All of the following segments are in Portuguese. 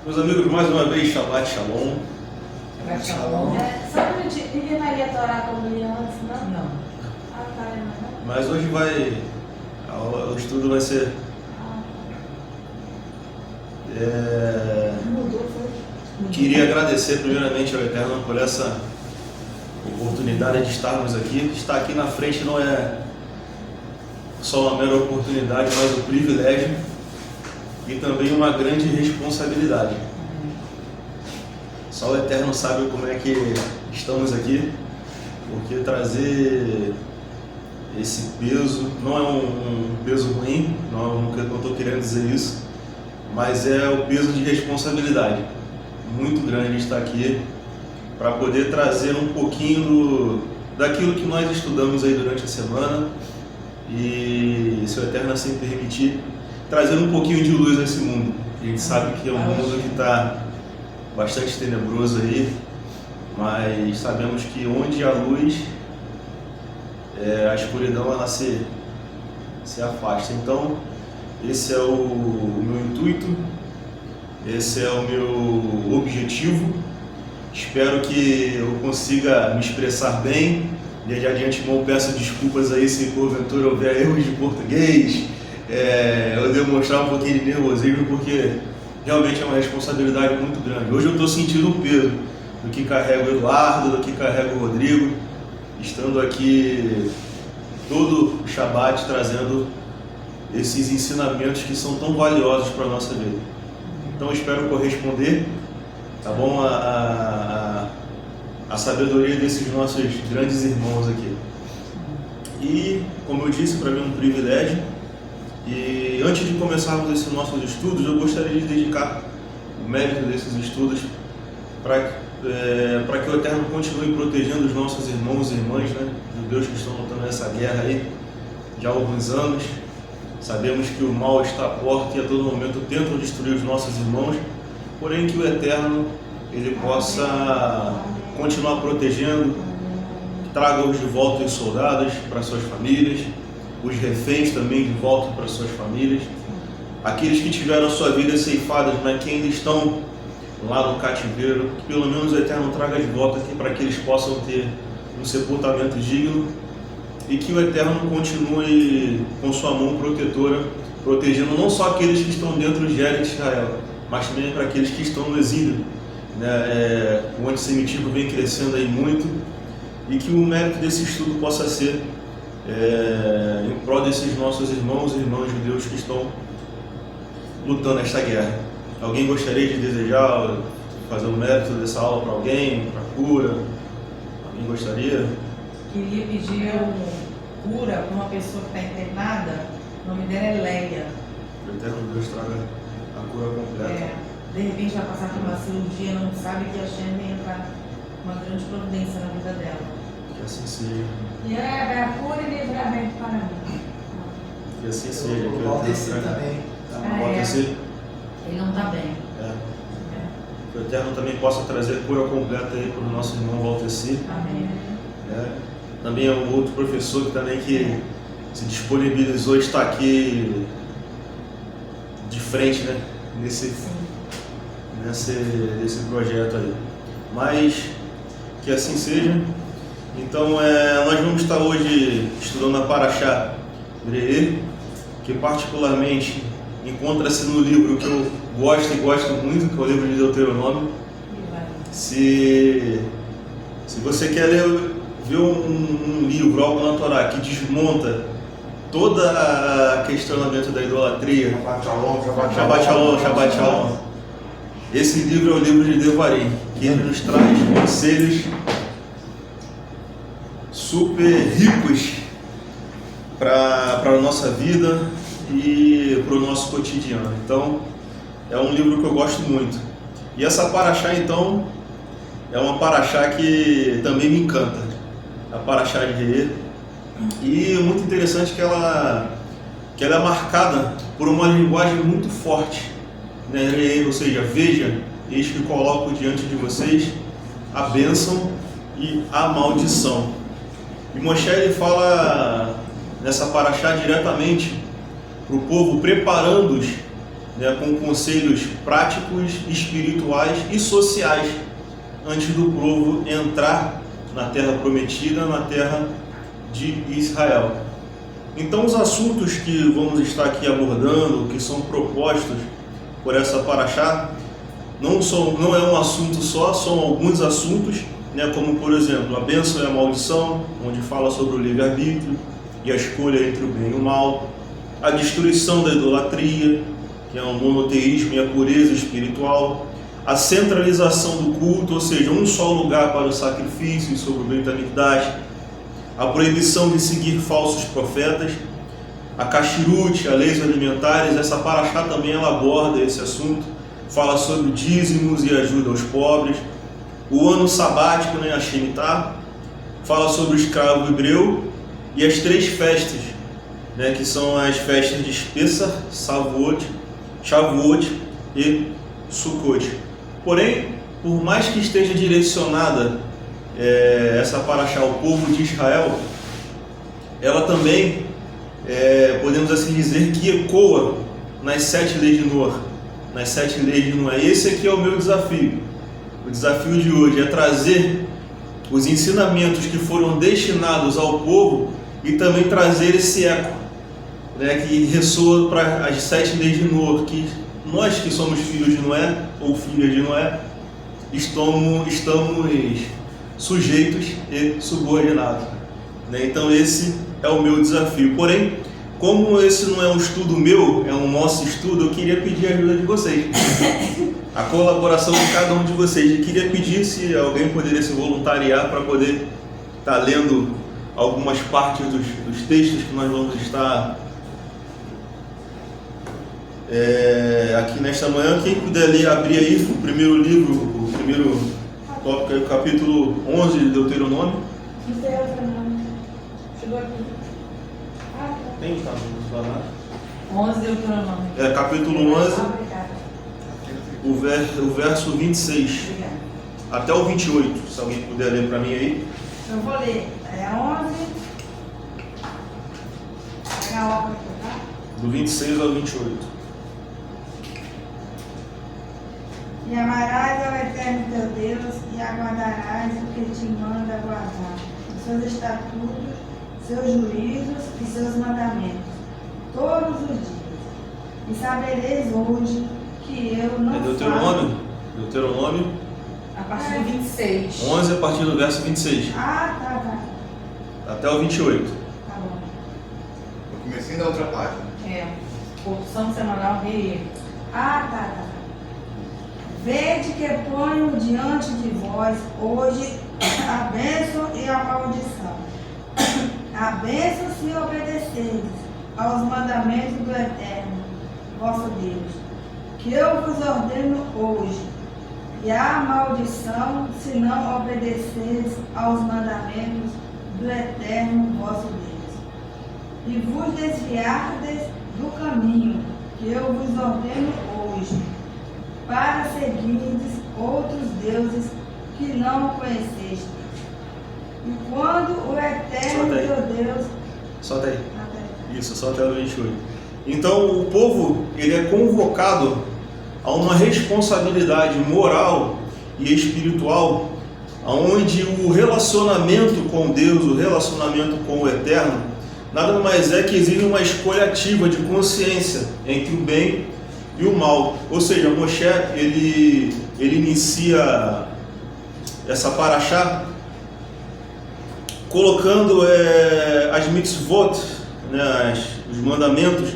Meus amigos, mais uma vez, Shabbat Shalom. Shabbat Shalom. Só um minutinho, ninguém vai ler a Torá como lia antes, não? Não. Ah, tá, não. Mas hoje o estudo vai ser... Mudou, foi? Queria agradecer primeiramente ao Eterno por essa oportunidade de estarmos aqui. Estar aqui na frente não é só uma mera oportunidade, mas um privilégio e também uma grande responsabilidade. Só o Eterno sabe como é que estamos aqui, porque trazer esse peso não é um peso ruim, não estou querendo dizer isso, mas é o peso de responsabilidade muito grande estar aqui para poder trazer um pouquinho daquilo que nós estudamos aí durante a semana e, se o Eterno assim permitir, trazer um pouquinho de luz a esse mundo. A gente sabe que é um mundo que está bastante tenebroso aí, mas sabemos que onde há luz, a escuridão ela se afasta. Então, esse é o meu intuito, esse é o meu objetivo. Espero que eu consiga me expressar bem. Desde adiante, irmão, peço desculpas aí se porventura houver erros de português, eu demonstrar um pouquinho de nervosismo, porque realmente é uma responsabilidade muito grande. Hoje eu estou sentindo o peso do que carrega o Eduardo, do que carrega o Rodrigo, estando aqui todo o Shabbat trazendo esses ensinamentos que são tão valiosos para a nossa vida. Então eu espero corresponder, tá bom, a sabedoria desses nossos grandes irmãos aqui. E, como eu disse, para mim é um privilégio. E antes de começarmos esses nossos estudos, eu gostaria de dedicar o mérito desses estudos para que o Eterno continue protegendo os nossos irmãos e irmãs, né, judeus que estão lutando nessa guerra aí já há alguns anos. Sabemos que o mal está à porta e a todo momento tentam destruir os nossos irmãos, porém que o Eterno ele possa continuar protegendo, traga-os de volta os soldados para suas famílias, os reféns também de volta para suas famílias, aqueles que tiveram a sua vida ceifada, mas que ainda estão lá no cativeiro, que pelo menos o Eterno traga de volta aqui para que eles possam ter um sepultamento digno e que o Eterno continue com sua mão protetora, protegendo não só aqueles que estão dentro de Israel, mas também para aqueles que estão no exílio. O antissemitismo vem crescendo aí muito e que o mérito desse estudo possa ser em prol desses nossos irmãos e irmãs judeus que estão lutando esta guerra. Alguém gostaria de desejar fazer o mérito dessa aula para alguém, para cura? Alguém gostaria? Queria pedir cura para uma pessoa que está internada, o nome dela é Leia. Que o Eterno Deus traga a cura completa. De repente vai passar por uma cirurgia, não sabe que a Shem vai entrar uma grande providência na vida dela. Que assim seja. E é a cura e livramento para mim. Que assim seja. Que O Valdeci também. Valdeci. Ele não está bem. Que o Eterno também possa trazer cura completa aí para o nosso irmão Valdeci. Amém. Também é um outro professor que também que se disponibilizou está aqui de frente, né, nesse projeto aí. Mas que assim seja. Então nós vamos estar hoje estudando a Parashá Re'eh, que particularmente encontra-se no livro que eu gosto e gosto muito, que é o livro de Deuteronômio. Se você quer ver um livro, algo na Torá, que desmonta todo o questionamento da idolatria, Shabbat Shalom, esse livro é o livro de Devarim, que ele nos traz conselhos super ricos para a nossa vida e para o nosso cotidiano. Então, é um livro que eu gosto muito. E essa Parashá, então, é uma Parashá que também me encanta, a Parashá de Re'eh. E é muito interessante que ela é marcada por uma linguagem muito forte, né? Ou seja, veja, eis que coloco diante de vocês a bênção e a maldição. E Moshe ele fala nessa Parashá diretamente para o povo, preparando-os né, com conselhos práticos, espirituais e sociais, antes do povo entrar na terra prometida, na terra de Israel. Então, os assuntos que vamos estar aqui abordando, que são propostos por essa paraxá, não é um assunto só, são alguns assuntos, né, como por exemplo a bênção e a maldição, onde fala sobre o livre-arbítrio e a escolha entre o bem e o mal, a destruição da idolatria, que é o monoteísmo e a pureza espiritual, a centralização do culto, ou seja, um só lugar para o sacrifício e sobre o Beit HaMikdash, a proibição de seguir falsos profetas, a kashrut, as leis alimentares. Essa paraxá também ela aborda esse assunto, fala sobre dízimos e ajuda aos pobres, o ano sabático, né, a Shemitah, fala sobre o escravo hebreu e as 3 festas, né, que são as festas de Pesach, Shavuot e Sukkot. Porém, por mais que esteja direcionada essa paraxá ao povo de Israel, ela também, podemos assim dizer, que ecoa nas 7 leis de Noé. Nas 7 leis de Noé. Esse aqui é o meu desafio. O desafio de hoje é trazer os ensinamentos que foram destinados ao povo e também trazer esse eco, né, que ressoa para as 7 leis de Noé, que nós que somos filhos de Noé ou filhas de Noé estamos sujeitos e subordinados, né? Então esse é o meu desafio. Porém, como esse não é um estudo meu, é um nosso estudo, eu queria pedir a ajuda de vocês, a colaboração de cada um de vocês. Eu queria pedir se alguém poderia se voluntariar para poder estar lendo algumas partes dos textos que nós vamos estar aqui nesta manhã. Quem puder ler, abrir aí o primeiro livro, o primeiro tópico, o capítulo 11 de Deuteronômio. Chegou aqui. Tem, tá? 11 Deuteronômio. Capítulo 11, Obrigada. o verso 26 Obrigada. até o 28, se alguém puder ler para mim aí. Eu vou ler. 11. Pega a obra aqui, tá? Do 26 ao 28. E amarás ao Eterno teu Deus e aguardarás o que te manda guardar, os seus estatutos, seus juízos e seus mandamentos, todos os dias. E sabereis hoje que eu não Deuteronômio, A partir do 26. 11 a partir do verso 26 tá. até o 28. Tá bom. No comecinho da outra página. Porção semanal RE. Tá. Vede que ponho diante de vós hoje a bênção e a maldição. A bênção se obedecerdes aos mandamentos do Eterno, vosso Deus, que eu vos ordeno hoje, e a maldição se não obedecerdes aos mandamentos do Eterno, vosso Deus, e vos desviardes do caminho que eu vos ordeno hoje, para seguirdes outros deuses que não conhecestes. E quando o Eterno teu Deus... Solta aí. Isso, só até o 28. Então o povo ele é convocado a uma responsabilidade moral e espiritual, onde o relacionamento com Deus, o relacionamento com o Eterno, nada mais é que exige uma escolha ativa de consciência entre o bem e o mal. Ou seja, Moshe ele inicia essa paraxá colocando as mitzvot, né, os mandamentos,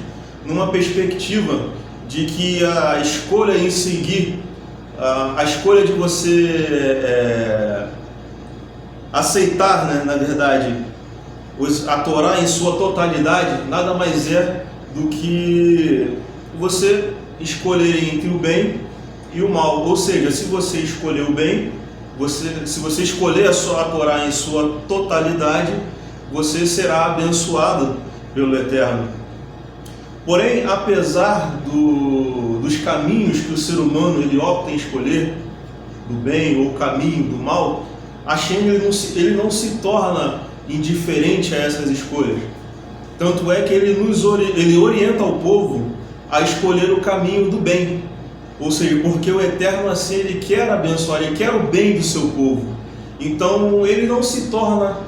numa perspectiva de que a escolha em seguir, a escolha de você aceitar, né, na verdade, a Torá em sua totalidade, nada mais é do que você escolher entre o bem e o mal. Ou seja, se você escolher o bem, se você escolher a Torá em sua totalidade, você será abençoado pelo Eterno. Porém, apesar dos caminhos que o ser humano ele opta em escolher, do bem ou o caminho do mal, Hashem ele não se torna indiferente a essas escolhas. Tanto é que ele orienta o povo a escolher o caminho do bem. Ou seja, porque o Eterno assim ele quer abençoar, ele quer o bem do seu povo. Então ele não se torna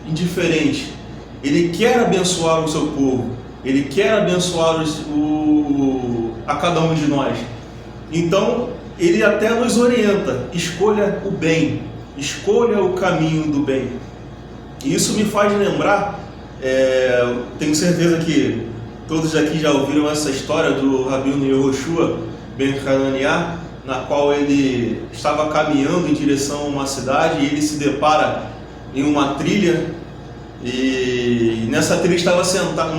indiferente. Ele quer abençoar o seu povo. Ele quer abençoar a cada um de nós. Então ele até nos orienta: escolha o bem, escolha o caminho do bem. E isso me faz lembrar, tenho certeza que todos aqui já ouviram essa história do Rabino Yehoshua Ben Hananiah, na qual ele estava caminhando em direção a uma cidade e ele se depara em uma trilha, e nessa trilha estava sentado,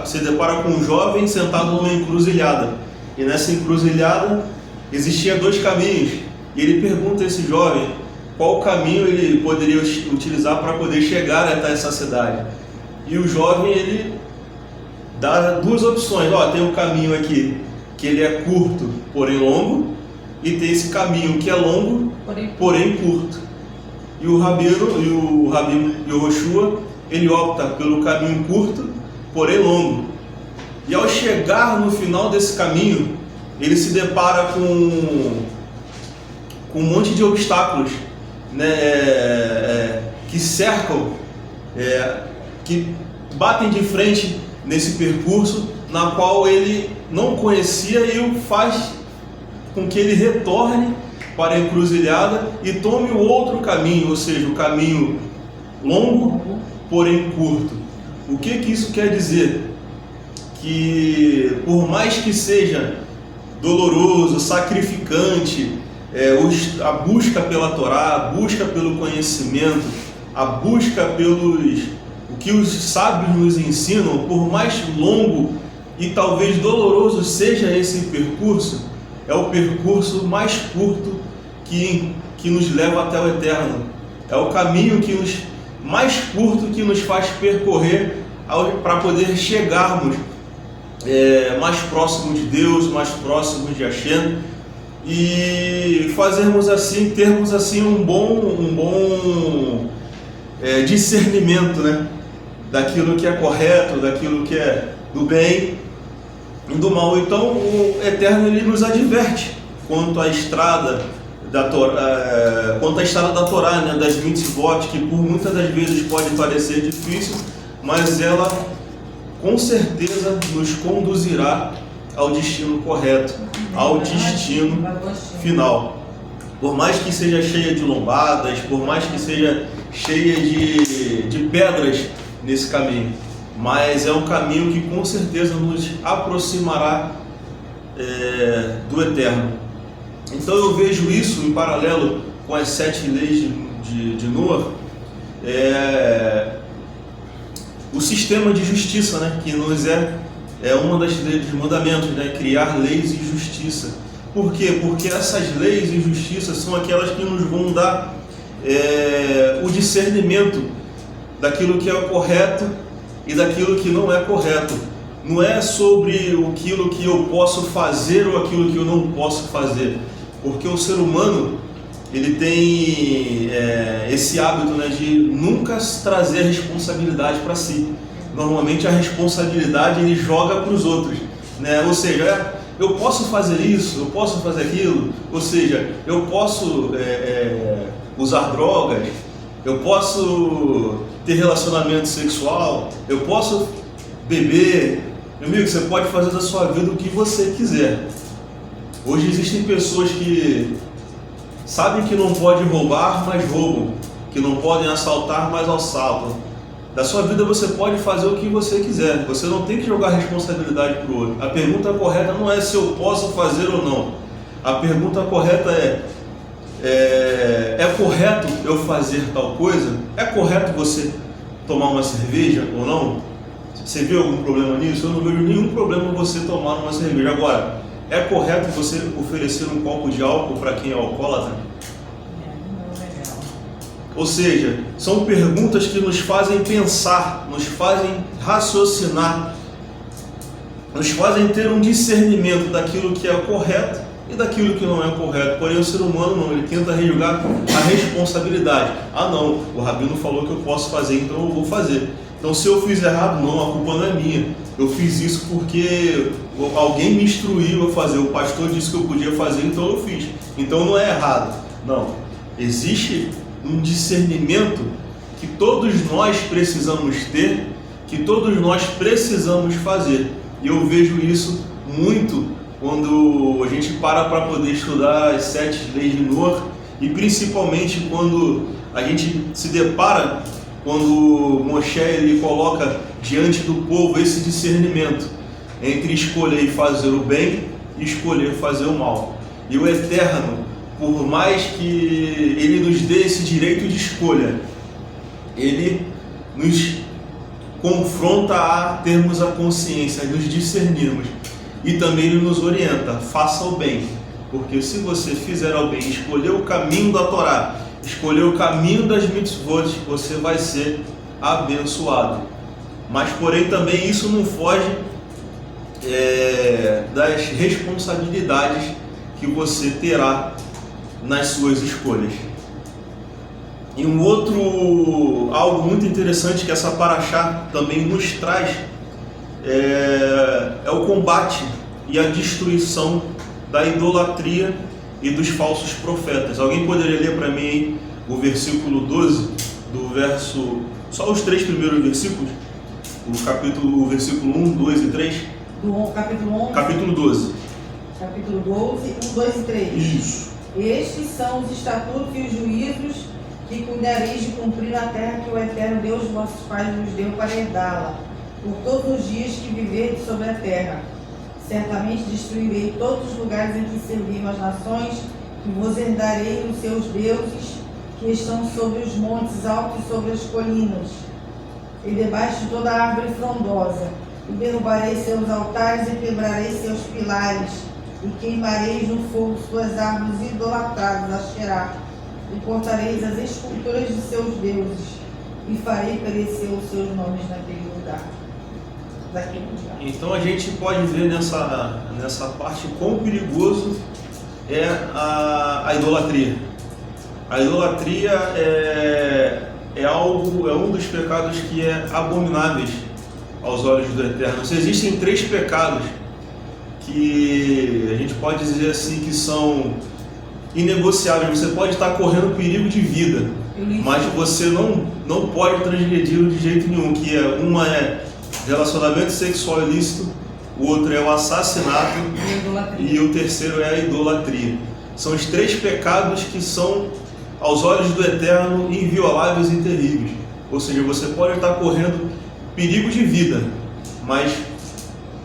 se depara com um jovem sentado numa encruzilhada, e nessa encruzilhada existia 2 caminhos, e ele pergunta a esse jovem qual caminho ele poderia utilizar para poder chegar até essa cidade. E o jovem ele dá 2 opções: tem um caminho aqui que ele é curto, porém longo, e tem esse caminho que é longo, porém curto. E o Rabino Yehoshua, ele opta pelo caminho curto, porém longo. E ao chegar no final desse caminho, ele se depara com um monte de obstáculos, né, que cercam, que batem de frente nesse percurso, na qual ele não conhecia, e o faz com que ele retorne para a encruzilhada e tome o outro caminho, ou seja, o caminho longo, porém curto. O que isso quer dizer? Que por mais que seja doloroso, sacrificante, a busca pela Torá, a busca pelo conhecimento, a busca o que os sábios nos ensinam, por mais longo e talvez doloroso seja esse percurso, é o percurso mais curto que nos leva até o Eterno. É o caminho mais curto que nos faz percorrer para poder chegarmos mais próximo de Deus, mais próximo de Hashem, e fazermos assim, termos assim um bom discernimento, né, daquilo que é correto, daquilo que é do bem e do mal. Então o Eterno ele nos adverte quanto à estrada da Torá, né, das 20 votos, que por muitas das vezes pode parecer difícil, mas ela com certeza nos conduzirá ao destino correto, ao destino final. Por mais que seja cheia de lombadas, por mais que seja cheia de pedras nesse caminho, mas é um caminho que com certeza nos aproximará do Eterno. Então eu vejo isso em paralelo com as 7 leis de Noah, o sistema de justiça, né, que nos é uma das leis dos mandamentos, né, criar leis e justiça. Por quê? Porque essas leis e justiça são aquelas que nos vão dar o discernimento daquilo que é o correto e daquilo que não é correto. Não é sobre aquilo que eu posso fazer ou aquilo que eu não posso fazer, porque o ser humano ele tem esse hábito, né, de nunca trazer a responsabilidade para si. Normalmente a responsabilidade ele joga para os outros, né? Ou seja, eu posso fazer isso, eu posso fazer aquilo, ou seja, eu posso usar drogas, eu posso ter relacionamento sexual, eu posso beber. Meu amigo, você pode fazer da sua vida o que você quiser. Hoje existem pessoas que sabem que não pode roubar, mas roubam, que não podem assaltar, mas assaltam. Da sua vida você pode fazer o que você quiser, você não tem que jogar responsabilidade para o outro. A pergunta correta não é se eu posso fazer ou não. A pergunta correta é correto eu fazer tal coisa? É correto você tomar uma cerveja ou não? Você vê algum problema nisso? Eu não vejo nenhum problema você tomar uma cerveja. Agora, é correto você oferecer um copo de álcool para quem é alcoólatra? Ou seja, são perguntas que nos fazem pensar, nos fazem raciocinar, nos fazem ter um discernimento daquilo que é correto e daquilo que não é correto. Porém o ser humano não, ele tenta rejogar a responsabilidade. Ah não, o Rabino falou que eu posso fazer, então eu vou fazer. Então, se eu fiz errado, não, a culpa não é minha. Eu fiz isso porque alguém me instruiu a fazer, o pastor disse que eu podia fazer, então eu fiz. Então não é errado. Não. Existe um discernimento que todos nós precisamos ter, que todos nós precisamos fazer. E eu vejo isso muito quando a gente para poder estudar as 7 leis de Noé, e principalmente quando a gente se depara, quando Moshe ele coloca diante do povo esse discernimento entre escolher fazer o bem e escolher fazer o mal. E o Eterno, por mais que ele nos dê esse direito de escolha, ele nos confronta a termos a consciência, a nos discernirmos, e também ele nos orienta: faça o bem, porque se você fizer o bem, escolher o caminho da Torá, escolher o caminho das mitzvot, você vai ser abençoado. Mas porém também isso não foge das responsabilidades que você terá nas suas escolhas. E algo muito interessante que essa paraxá também nos traz é o combate e a destruição da idolatria e dos falsos profetas. Alguém poderia ler para mim aí o versículo 12, só os 3 primeiros versículos? O versículo 1, 2 e 3? Do capítulo 11? Capítulo 12. Capítulo 12, 1, 2 e 3. Isso. Estes são os estatutos e os juízos que cuidareis de cumprir na terra que o Eterno Deus de vossos pais vos deu para herdá-la, por todos os dias que viverdes sobre a terra. Certamente destruirei todos os lugares em que serviram as nações, e vos herdarei os seus deuses, que estão sobre os montes altos e sobre as colinas, e debaixo de toda árvore frondosa. E derrubarei seus altares e quebrarei seus pilares, e queimareis no fogo suas árvores idolatradas a cheirar, e cortareis as esculturas de seus deuses, e farei perecer os seus nomes naquele lugar. Então a gente pode ver nessa parte quão perigoso é a idolatria. A idolatria é um dos pecados que é abomináveis aos olhos do Eterno. Se existem 3 pecados que a gente pode dizer assim que são inegociáveis, você pode estar correndo perigo de vida, mas você não pode transgredir de jeito nenhum, que uma é relacionamento sexual ilícito, o outro é o assassinato e o terceiro é a idolatria. São os 3 pecados que são, aos olhos do Eterno, invioláveis e terríveis. Ou seja, você pode estar correndo perigo de vida, mas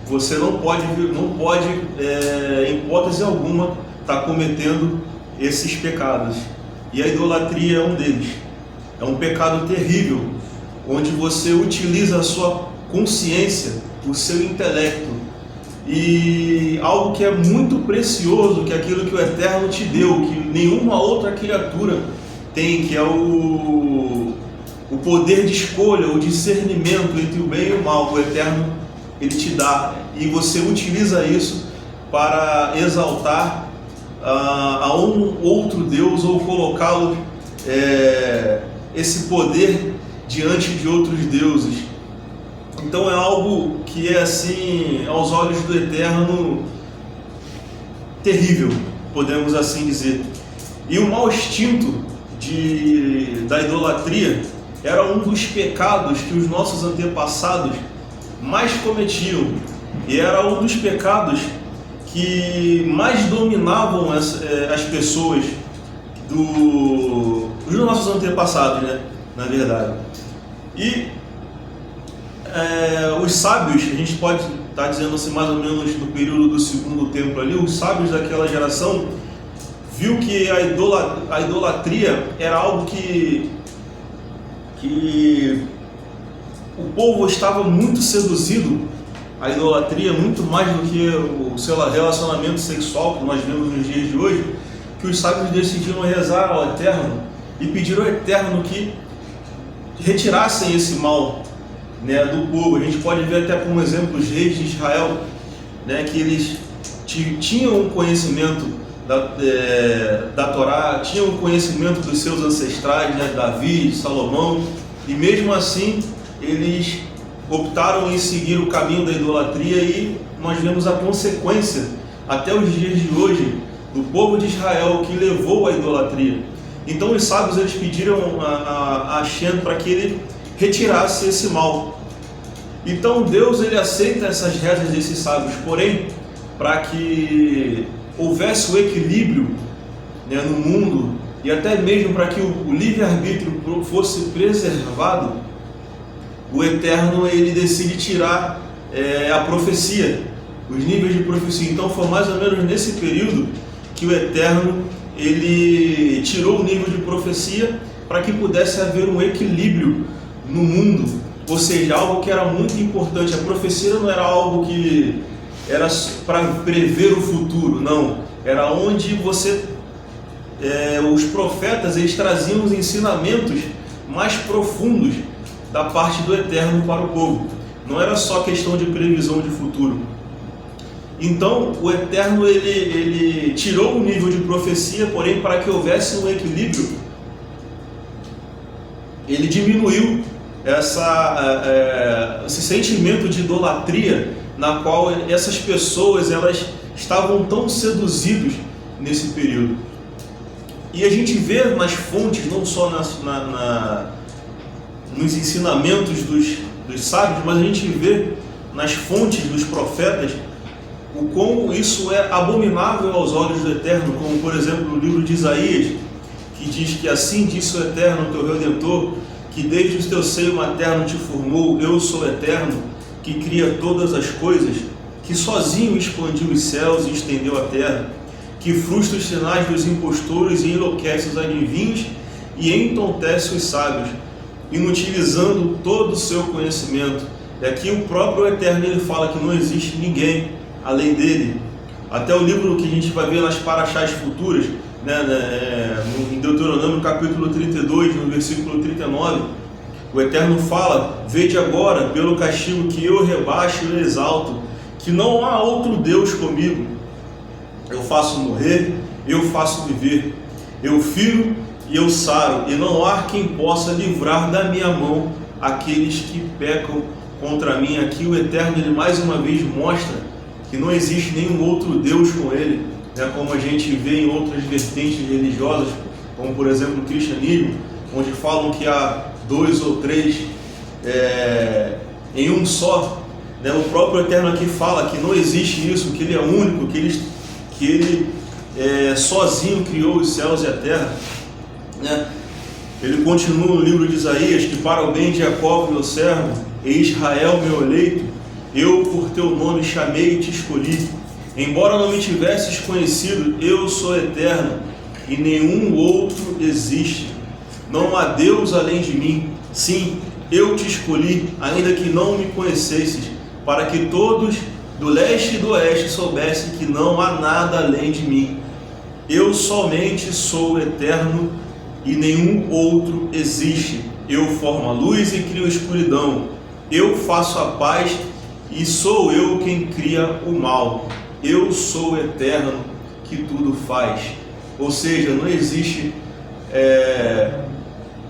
você não pode em hipótese alguma, estar cometendo esses pecados. E a idolatria é um deles. É um pecado terrível, onde você utiliza a sua consciência, o seu intelecto, e algo que é muito precioso, que é aquilo que o Eterno te deu, que nenhuma outra criatura tem, que é o poder de escolha, o discernimento entre o bem e o mal. O Eterno, ele te dá, e você utiliza isso para exaltar a um outro Deus, ou colocá-lo, esse poder diante de outros deuses. Então é algo que é assim, aos olhos do Eterno, terrível, podemos assim dizer. E o mau instinto da idolatria era um dos pecados que os nossos antepassados mais cometiam, e era um dos pecados que mais dominavam as pessoas dos nossos antepassados, né? Na verdade. E os sábios, a gente pode estar dizendo assim, mais ou menos no período do segundo templo ali, os sábios daquela geração viu que a idolatria era algo que o povo estava muito seduzido à idolatria, muito mais do que o relacionamento sexual que nós vemos nos dias de hoje, que os sábios decidiram rezar ao Eterno e pediram ao Eterno que retirassem esse mal, né, do povo. A gente pode ver até como exemplo os reis de Israel, né, que eles tinham um conhecimento da Torá, tinham um conhecimento dos seus ancestrais, né, Davi, Salomão, e mesmo assim eles optaram em seguir o caminho da idolatria e nós vemos a consequência, até os dias de hoje, do povo de Israel que levou à idolatria. Então os sábios eles pediram a Shem para que ele retirasse esse mal. Então Deus ele aceita essas rezas desses sábios, porém, para que houvesse o equilíbrio, né, no mundo, e até mesmo para que o livre-arbítrio fosse preservado, o Eterno ele decide tirar a profecia, os níveis de profecia. Então foi mais ou menos nesse período que o Eterno ele tirou o nível de profecia para que pudesse haver um equilíbrio no mundo, ou seja, algo que era muito importante. A profecia não era algo que era para prever o futuro, não, era onde os profetas eles traziam os ensinamentos mais profundos da parte do Eterno para o povo, não era só questão de previsão de futuro. Então o Eterno ele tirou o nível de profecia, porém para que houvesse um equilíbrio, ele diminuiu esse sentimento de idolatria na qual essas pessoas elas estavam tão seduzidos nesse período. E a gente vê nas fontes, não só nos ensinamentos dos sábios, mas a gente vê nas fontes dos profetas o quão isso é abominável aos olhos do Eterno, como por exemplo o livro de Isaías, que diz que assim disse o Eterno, teu Redentor, que desde o teu seio materno te formou, eu sou Eterno, que cria todas as coisas, que sozinho expandiu os céus e estendeu a terra, que frustra os sinais dos impostores e enlouquece os adivinhos e entontece os sábios, inutilizando todo o seu conhecimento. E aqui o próprio Eterno ele fala que não existe ninguém além dele. Até o livro que a gente vai ver nas paraxás futuras, em Deuteronômio capítulo 32, no versículo 39, o Eterno fala: vede agora, pelo castigo que eu rebaixo e exalto, que não há outro Deus comigo. Eu faço morrer, eu faço viver, eu firo e eu saro, e não há quem possa livrar da minha mão aqueles que pecam contra mim. Aqui o Eterno ele mais uma vez mostra que não existe nenhum outro Deus com ele, né, como a gente vê em outras vertentes religiosas, como por exemplo o cristianismo, onde falam que há 2 ou 3 em um só, né? O próprio Eterno aqui fala que não existe isso, que ele é único, que ele sozinho criou os céus e a terra, né? Ele continua no livro de Isaías que para o bem de Jacó meu servo e Israel meu eleito, eu por teu nome chamei e te escolhi. Embora não me tivesses conhecido, eu sou Eterno e nenhum outro existe. Não há Deus além de mim. Sim, eu te escolhi, ainda que não me conhecesses, para que todos do leste e do oeste soubessem que não há nada além de mim. Eu somente sou Eterno e nenhum outro existe. Eu formo a luz e crio a escuridão. Eu faço a paz e sou eu quem cria o mal. Eu sou Eterno que tudo faz. Ou seja, não existe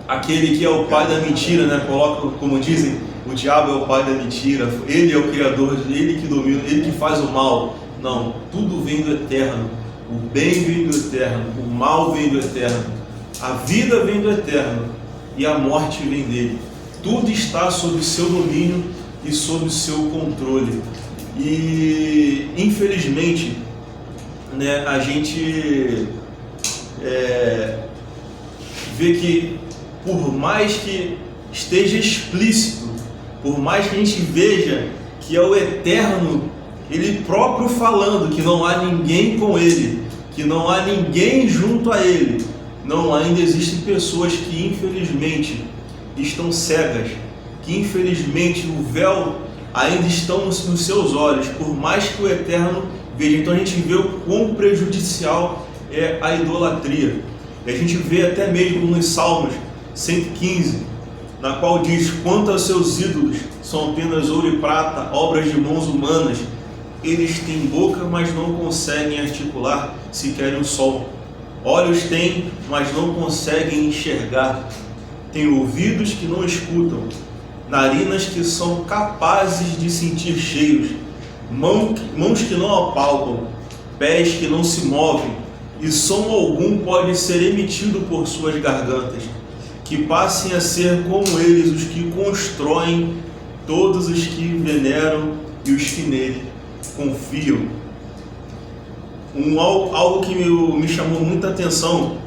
aquele que é o pai da mentira, né? Coloca, como dizem, o diabo é o pai da mentira, ele é o criador, ele que domina, ele que faz o mal. Não, tudo vem do Eterno. O bem vem do Eterno, o mal vem do Eterno, a vida vem do Eterno e a morte vem dele. Tudo está sob o seu domínio e sob o seu controle. E infelizmente, né, a gente vê que por mais que esteja explícito, por mais que a gente veja que é o Eterno, ele próprio falando que não há ninguém com ele, que não há ninguém junto a ele, não, ainda existem pessoas que infelizmente estão cegas, que infelizmente o véu ainda estão nos seus olhos, por mais que o Eterno veja. Então a gente vê o quão prejudicial é a idolatria. E a gente vê até mesmo nos Salmos 115, na qual diz: quanto aos seus ídolos, são apenas ouro e prata, obras de mãos humanas. Eles têm boca, mas não conseguem articular sequer um som. Olhos têm, mas não conseguem enxergar. Têm ouvidos que não escutam, narinas que são capazes de sentir cheiros, mãos que não apalpam, pés que não se movem, e som algum pode ser emitido por suas gargantas, que passem a ser como eles os que constroem, todos os que veneram e os que nele confiam. Algo que me chamou muita atenção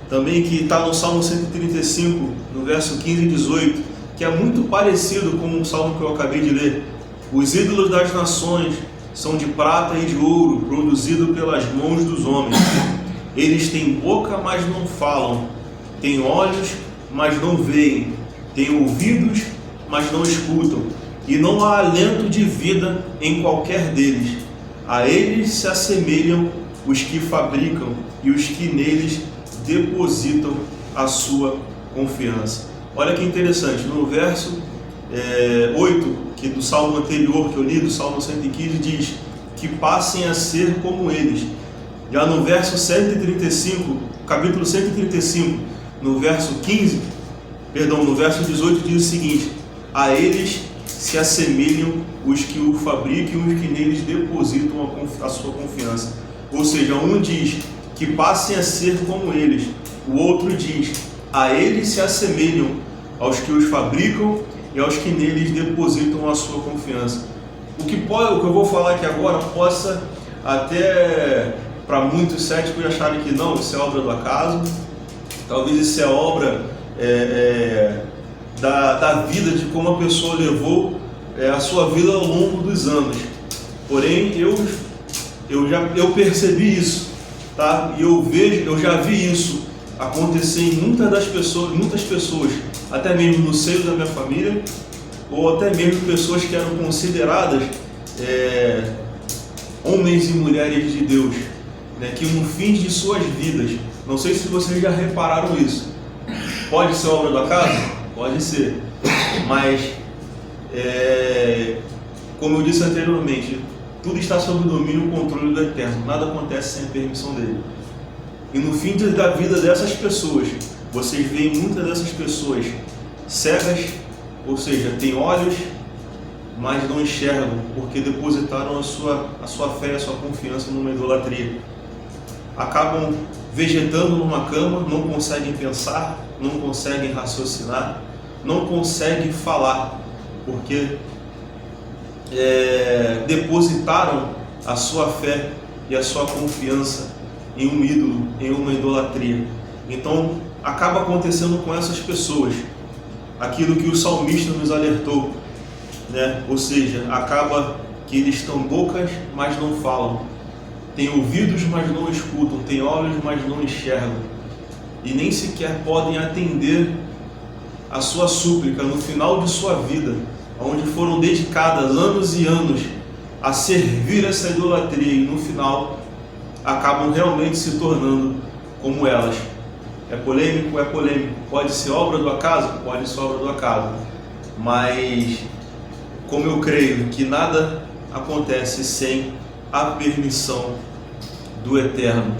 também, que está no Salmo 135, no verso 15 e 18, que é muito parecido com o salmo que eu acabei de ler. Os ídolos das nações são de prata e de ouro, produzido pelas mãos dos homens. Eles têm boca, mas não falam, têm olhos, mas não veem, têm ouvidos, mas não escutam, e não há alento de vida em qualquer deles. A eles se assemelham os que fabricam e os que neles depositam a sua confiança. Olha que interessante, no verso 8, que do salmo anterior que eu li, do Salmo 115, diz que passem a ser como eles. Já no verso 135, capítulo 135, no verso 18 diz o seguinte: a eles se assemelham os que o fabricam e os que neles depositam a sua confiança. Ou seja, um diz que passem a ser como eles, o outro diz, a eles se assemelham aos que os fabricam e aos que neles depositam a sua confiança. O que eu vou falar aqui agora possa até, para muitos céticos, acharem que não, isso é obra do acaso, talvez isso é obra da vida, de como a pessoa levou a sua vida ao longo dos anos. Porém, eu percebi isso, tá? E eu já vi isso acontecer em muitas pessoas, até mesmo no seio da minha família, ou até mesmo pessoas que eram consideradas homens e mulheres de Deus, né, que no fim de suas vidas, não sei se vocês já repararam isso, pode ser obra do acaso? Pode ser, mas como eu disse anteriormente, tudo está sob o domínio e o controle do Eterno, nada acontece sem a permissão dele. E no fim da vida dessas pessoas, vocês veem muitas dessas pessoas cegas, ou seja, têm olhos, mas não enxergam, porque depositaram a sua fé, a sua confiança numa idolatria. Acabam vegetando numa cama, não conseguem pensar, não conseguem raciocinar, não conseguem falar, porque depositaram a sua fé e a sua confiança em um ídolo, em uma idolatria. Então acaba acontecendo com essas pessoas aquilo que o salmista nos alertou, né? Ou seja, acaba que eles têm bocas, mas não falam, têm ouvidos, mas não escutam, têm olhos, mas não enxergam, e nem sequer podem atender a sua súplica no final de sua vida, onde foram dedicadas anos e anos a servir essa idolatria, e no final acabam realmente se tornando como elas. É polêmico? É polêmico. Pode ser obra do acaso? Pode ser obra do acaso. Mas, como eu creio que nada acontece sem a permissão do Eterno.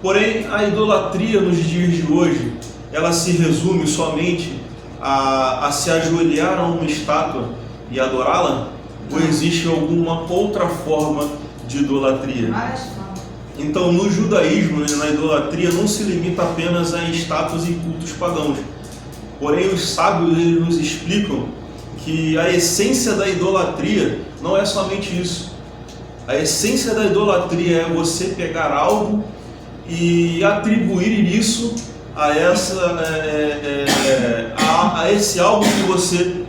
Porém, a idolatria nos dias de hoje, ela se resume somente a se ajoelhar a uma estátua e adorá-la? Ou existe alguma outra forma de idolatria? Então, no judaísmo, na idolatria, não se limita apenas a estátuas e cultos pagãos. Porém, os sábios eles nos explicam que a essência da idolatria não é somente isso. A essência da idolatria é você pegar algo e atribuir isso a esse algo que você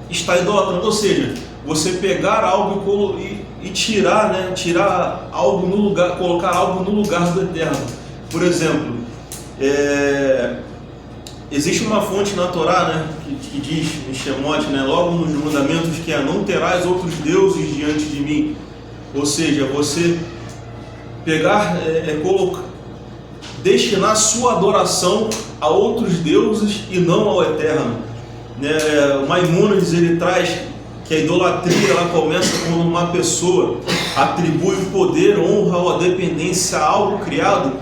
está idolatrando. Ou seja, você pegar algo e tirar algo no lugar, colocar algo no lugar do Eterno. Por exemplo, existe uma fonte na Torá, que diz em Shemot, logo nos mandamentos, que é: não terás outros deuses diante de mim. Ou seja, você pegar, destinar sua adoração a outros deuses e não ao Eterno. O Maimônides ele traz que a idolatria ela começa quando uma pessoa atribui o poder, honra ou a dependência a algo criado,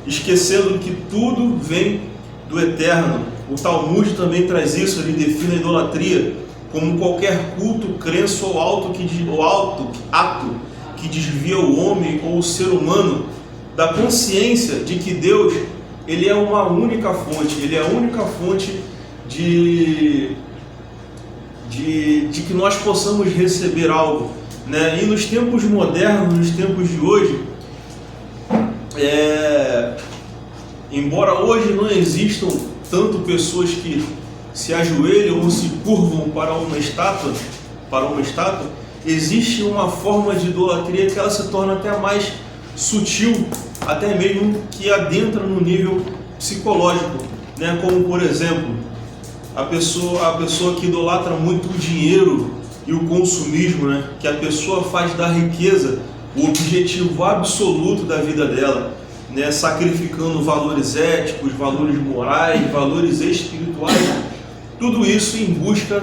esquecendo que tudo vem do Eterno, O Talmud também traz isso, ele define a idolatria como qualquer culto, crença ou ato que desvia o homem ou o ser humano da consciência de que Deus, ele é uma única fonte, ele é a única fonte de que nós possamos receber algo, né? E nos tempos modernos, nos tempos de hoje, embora hoje não existam tanto pessoas que se ajoelham ou se curvam para uma estátua, existe uma forma de idolatria que ela se torna até mais sutil, até mesmo que adentra no nível psicológico, né? Como por exemplo, a pessoa que idolatra muito o dinheiro e o consumismo, né? Que a pessoa faz da riqueza o objetivo absoluto da vida dela, né? Sacrificando valores éticos, valores morais, valores espirituais, tudo isso em busca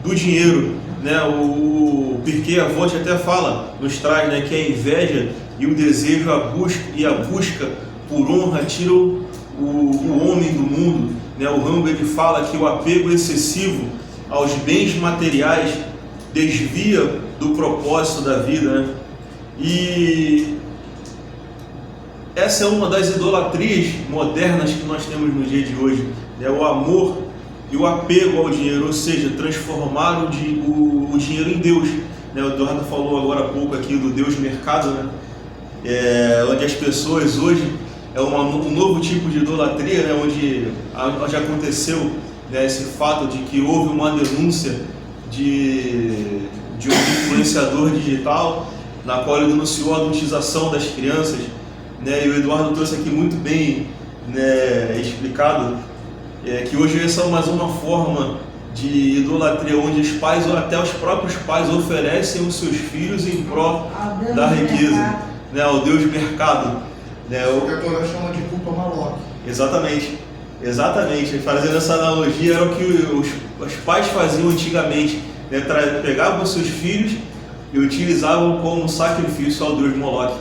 do dinheiro, né? O Pirkei Avot até fala, nos traz, né, que a inveja e o desejo, a busca por honra tiram o homem do mundo, né? O Rambam, ele fala que o apego excessivo aos bens materiais desvia do propósito da vida, né? E essa é uma das idolatrias modernas que nós temos no dia de hoje, né? O amor e o apego ao dinheiro, ou seja, transformar o dinheiro em Deus, né? O Eduardo falou agora há pouco aqui do Deus mercado, né? Onde as pessoas hoje, um novo tipo de idolatria, né? onde aconteceu, né, esse fato de que houve uma denúncia de um influenciador digital, na qual ele denunciou a adultização das crianças, né? E o Eduardo trouxe aqui muito bem, né, explicado, que hoje essa é mais uma forma de idolatria, onde os pais ou até os próprios pais oferecem os seus filhos em prol da riqueza, né, ao Deus mercado, né? O que a Torá chama de culpa maloca. Exatamente. Fazendo essa analogia, era o que os pais faziam antigamente, né? Pegavam seus filhos e utilizavam como sacrifício ao Deus Moloque,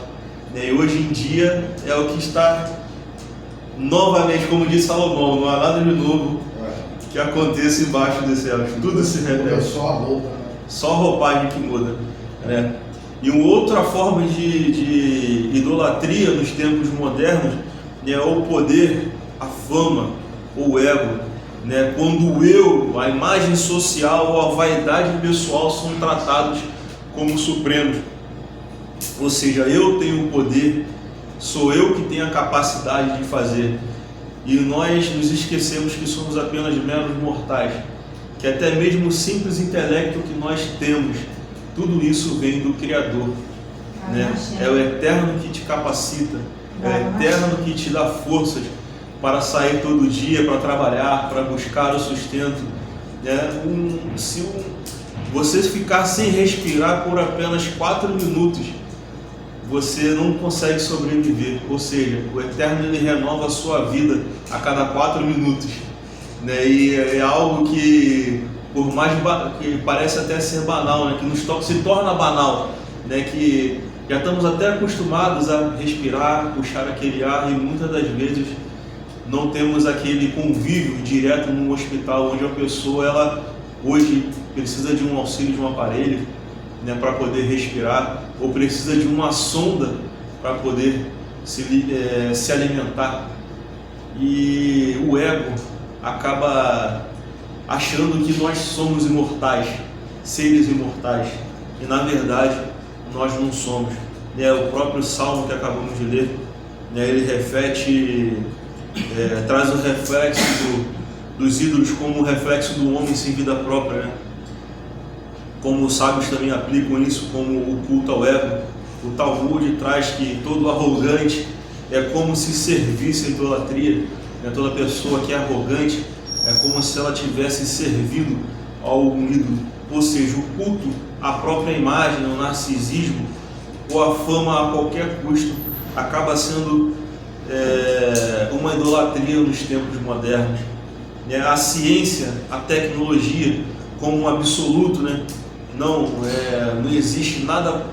né? E hoje em dia é o que está novamente, como disse Salomão, não há nada de novo que aconteça embaixo dos céus, tudo se repete. Só a roupa, né? Só a roupagem que muda, né? E uma outra forma de idolatria nos tempos modernos é o poder, a fama ou o ego, né? Quando o eu, a imagem social ou a vaidade pessoal são tratados como supremos. Ou seja, eu tenho o poder, sou eu que tenho a capacidade de fazer. E nós nos esquecemos que somos apenas meros mortais, que até mesmo o simples intelecto que nós temos, tudo isso vem do Criador, né? É o Eterno que te capacita, é o Eterno que te dá forças para sair todo dia, para trabalhar, para buscar o sustento, né? Se você ficar sem respirar por apenas 4 minutos, você não consegue sobreviver. Ou seja, o Eterno, ele renova a sua vida a cada 4 minutos, né? E é algo que, por mais que parece até ser banal, né? Que se torna banal, né? Que já estamos até acostumados a respirar, puxar aquele ar, e muitas das vezes não temos aquele convívio direto no hospital, onde a pessoa, ela hoje precisa de um auxílio de um aparelho, né, para poder respirar, ou precisa de uma sonda para poder se alimentar. E o ego acaba achando que nós somos imortais, seres imortais, e na verdade nós não somos, né? O próprio Salmo que acabamos de ler, né, ele traz o reflexo dos ídolos como o reflexo do homem sem vida própria, né? Como os sábios também aplicam isso como o culto ao ego. O Talmud traz que todo arrogante é como se servisse a idolatria, né? Toda pessoa que é arrogante é como se ela tivesse servido a algum ídolo, ou seja, o culto à própria imagem, o narcisismo ou a fama a qualquer custo acaba sendo uma idolatria nos tempos modernos, né? A ciência, a tecnologia como um absoluto, né? Não existe nada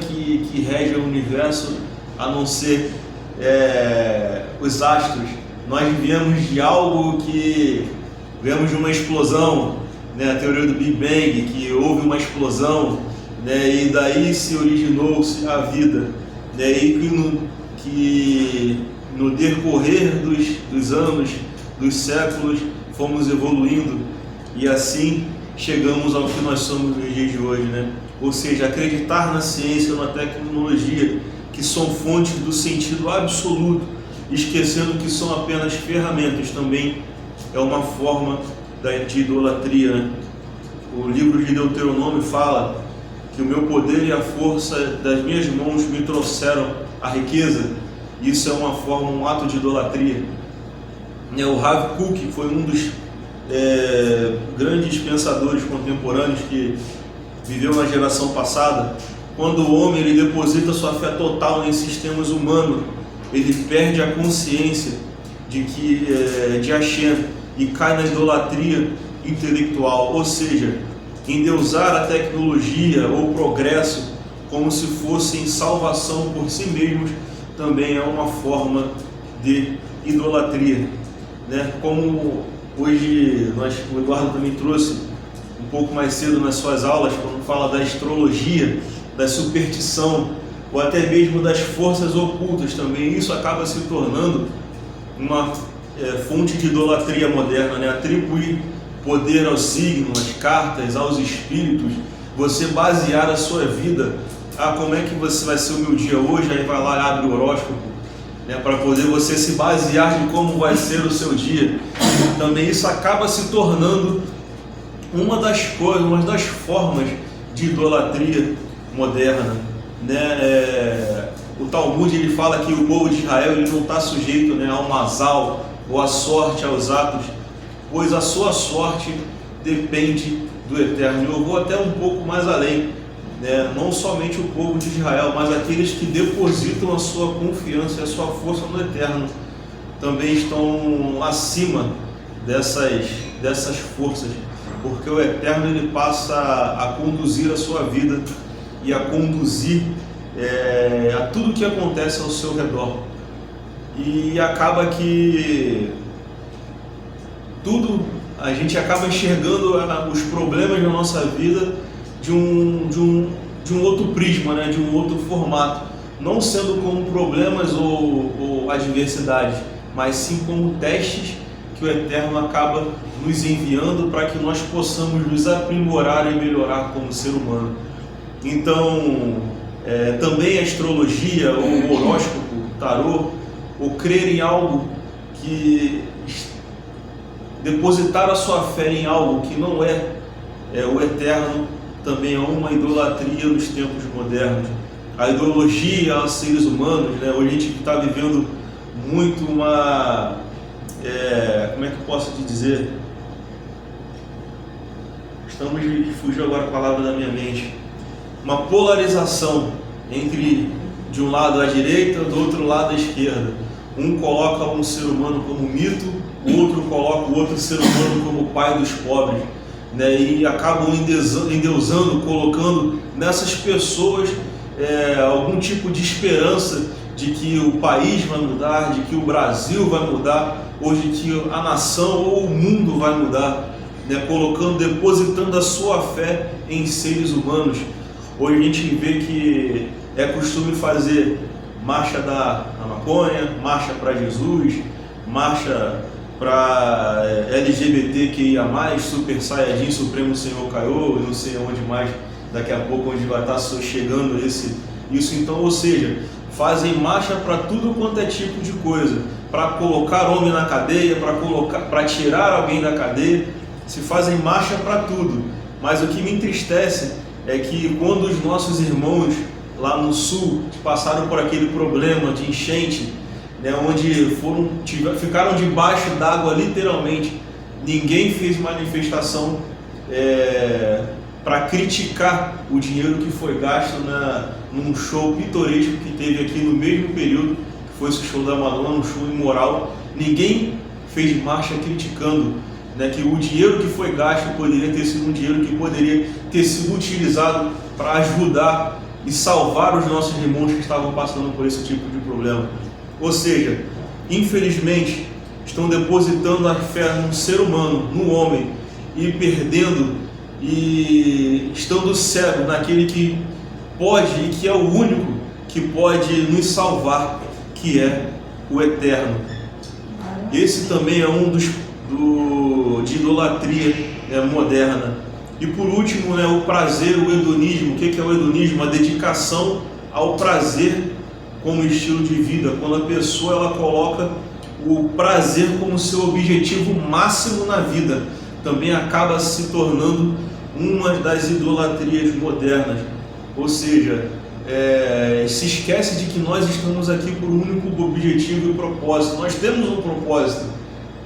que rege o universo a não ser os astros, nós viemos de algo que viemos de uma explosão, né? A teoria do Big Bang, que houve uma explosão, né? E daí se originou-se a vida, né? E que no decorrer dos anos, dos séculos, fomos evoluindo e assim chegamos ao que nós somos nos dias de hoje, né? Ou seja, acreditar na ciência, na tecnologia, que são fontes do sentido absoluto, esquecendo que são apenas ferramentas, também é uma forma de idolatria, né? O livro de Deuteronômio fala que o meu poder e a força das minhas mãos me trouxeram a riqueza. Isso é uma forma, um ato de idolatria. O Rav Kook foi um dos grandes pensadores contemporâneos que viveu na geração passada. Quando o homem ele deposita sua fé total em sistemas humanos, ele perde a consciência de Hashem e cai na idolatria intelectual, ou seja, endeusar a tecnologia ou progresso como se fossem salvação por si mesmos, também é uma forma de idolatria, né? Como hoje o Eduardo também trouxe um pouco mais cedo nas suas aulas, quando fala da astrologia, da superstição, ou até mesmo das forças ocultas também, isso acaba se tornando uma fonte de idolatria moderna, né? Atribuir poder aos signos, às cartas, aos espíritos, você basear a sua vida, como é que você vai ser o meu dia hoje, aí vai lá e abre o horóscopo, né, para poder você se basear de como vai ser o seu dia. Também isso acaba se tornando uma das formas de idolatria moderna, né? O Talmud ele fala que o povo de Israel ele não está sujeito, né, ao mazal ou à sorte, aos atos, pois a sua sorte depende do Eterno. Eu vou até um pouco mais além, né? Não somente o povo de Israel, mas aqueles que depositam a sua confiança e a sua força no Eterno também estão acima dessas forças, porque o Eterno ele passa a conduzir a sua vida e a conduzir a tudo que acontece ao seu redor, e acaba que a gente acaba enxergando os problemas da nossa vida de um outro prisma, né? De um outro formato, não sendo como problemas ou adversidades, mas sim como testes que o Eterno acaba nos enviando para que nós possamos nos aprimorar e melhorar como ser humano. Então, também a astrologia, ou o horóscopo, o tarô, ou crer em algo que depositar a sua fé em algo que não é o Eterno, também é uma idolatria nos tempos modernos. A ideologia aos seres humanos, né? Hoje a gente está vivendo muito uma... como é que eu posso te dizer? Fugiu agora a palavra da minha mente. Uma polarização entre, de um lado a direita, do outro lado a esquerda. Um coloca um ser humano como mito, o outro coloca o outro ser humano como pai dos pobres, né? E acabam endeusando, colocando nessas pessoas algum tipo de esperança de que o país vai mudar, de que o Brasil vai mudar, ou de que a nação ou o mundo vai mudar, né? Depositando a sua fé em seres humanos. Hoje a gente vê que é costume fazer marcha da maconha, marcha para Jesus, marcha para LGBTQIA+, Super Saiyajin, Supremo Senhor Kaiô, não sei onde mais, daqui a pouco onde vai estar chegando isso. Então, ou seja, fazem marcha para tudo quanto é tipo de coisa, para colocar homem na cadeia, para tirar alguém da cadeia, se fazem marcha para tudo. Mas o que me entristece é que quando os nossos irmãos lá no sul passaram por aquele problema de enchente, né, onde ficaram debaixo d'água literalmente, ninguém fez manifestação para criticar o dinheiro que foi gasto num show pitoresco que teve aqui no mesmo período, que foi esse show da Madonna, um show imoral. Ninguém fez marcha criticando, né, que o dinheiro que foi gasto poderia ter sido um dinheiro que poderia ter sido utilizado para ajudar e salvar os nossos irmãos que estavam passando por esse tipo de problema. Ou seja, infelizmente, estão depositando a fé num ser humano, no homem, e perdendo e estando cego naquele que pode e que é o único que pode nos salvar, que é o Eterno. Esse também é um de idolatria moderna. E por último, o prazer, o hedonismo. O que é o hedonismo? A dedicação ao prazer como estilo de vida. Quando a pessoa ela coloca o prazer como seu objetivo máximo na vida, também acaba se tornando uma das idolatrias modernas. Ou seja, se esquece de que nós estamos aqui por um único objetivo e propósito. Nós temos um propósito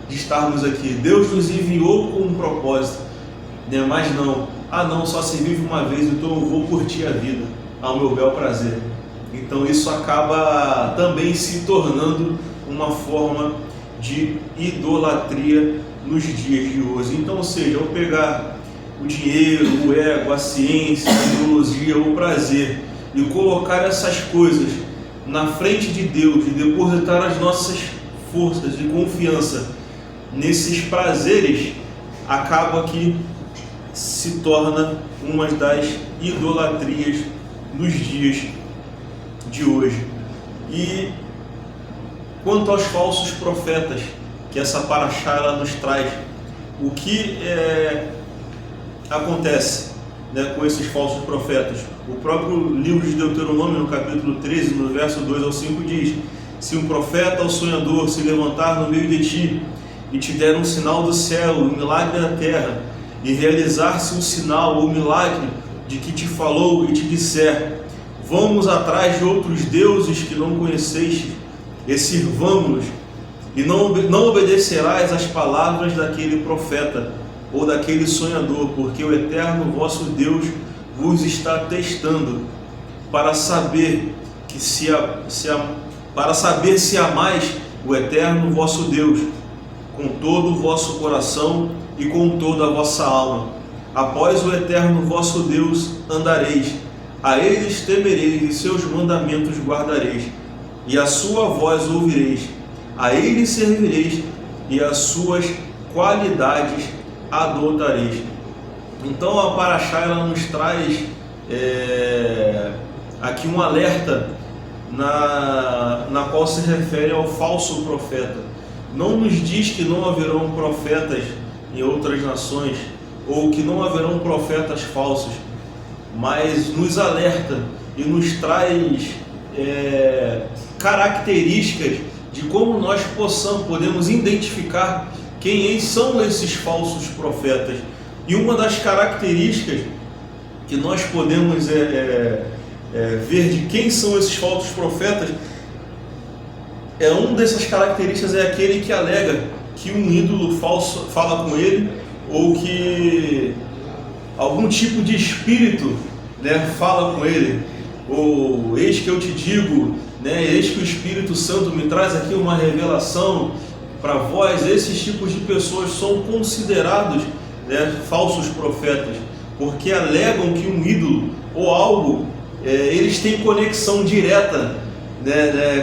de estarmos aqui. Deus nos enviou com um propósito, mas não, só se vive uma vez, então eu vou curtir a vida ao meu bel prazer. Então isso acaba também se tornando uma forma de idolatria nos dias de hoje. Então, ou seja, ao pegar o dinheiro, o ego, a ciência, a ideologia, o prazer e colocar essas coisas na frente de Deus e depositar as nossas forças e confiança nesses prazeres, acaba que se torna uma das idolatrias nos dias de hoje. E quanto aos falsos profetas, que essa paraxá ela nos traz, o que acontece com esses falsos profetas? O próprio livro de Deuteronômio, no capítulo 13, no verso 2 ao 5, diz: se um profeta ou sonhador se levantar no meio de ti e te der um sinal do céu, um milagre da terra, e realizar-se um sinal ou milagre de que te falou e te disser: vamos atrás de outros deuses que não conheceste, e sirvamo-los, e não obedecerás às palavras daquele profeta ou daquele sonhador, porque o Eterno vosso Deus vos está testando para saber se amais o Eterno vosso Deus com todo o vosso coração e com toda a vossa alma. Após o Eterno vosso Deus andareis, a eles temereis e seus mandamentos guardareis, e a sua voz ouvireis, a ele servireis e as suas qualidades adotareis. Então a paraxá ela nos traz aqui um alerta na qual se refere ao falso profeta. Não nos diz que não haverão profetas em outras nações ou que não haverão profetas falsos, mas nos alerta e nos traz características de como nós podemos identificar quem são esses falsos profetas. E uma das características que nós podemos ver de quem são esses falsos profetas, uma dessas características é aquele que alega que um ídolo falso fala com ele, ou que algum tipo de espírito fala com ele, ou eis que eu te digo, eis que o Espírito Santo me traz aqui uma revelação para vós. Esses tipos de pessoas são considerados falsos profetas, porque alegam que um ídolo ou algo, eles têm conexão direta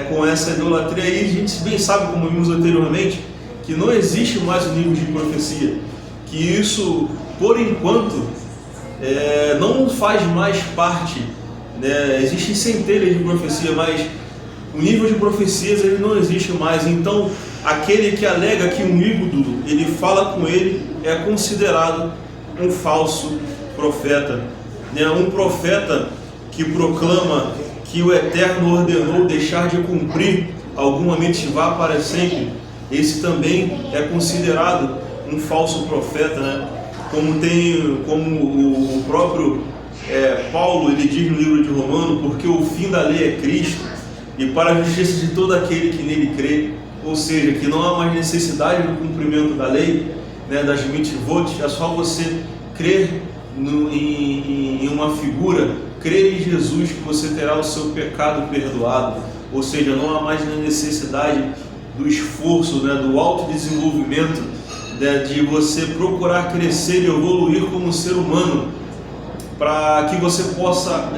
com essa idolatria. E a gente bem sabe, como vimos anteriormente, que não existe mais o nível de profecia, que isso, por enquanto, não faz mais parte, existem centelhas de profecia, mas o nível de profecias ele não existe mais. Então aquele que alega que um ídolo ele fala com ele é considerado um falso profeta, um profeta que proclama que o Eterno ordenou deixar de cumprir alguma mitzvá para sempre. Esse também é considerado um falso profeta, como o próprio Paulo ele diz no livro de Romanos: porque o fim da lei é Cristo, e para a justiça de todo aquele que nele crê. Ou seja, que não há mais necessidade do cumprimento da lei, das mitzvot. É só você crer em uma figura, crer em Jesus, que você terá o seu pecado perdoado. Ou seja, não há mais necessidade do esforço, do autodesenvolvimento, de você procurar crescer e evoluir como ser humano, para que você possa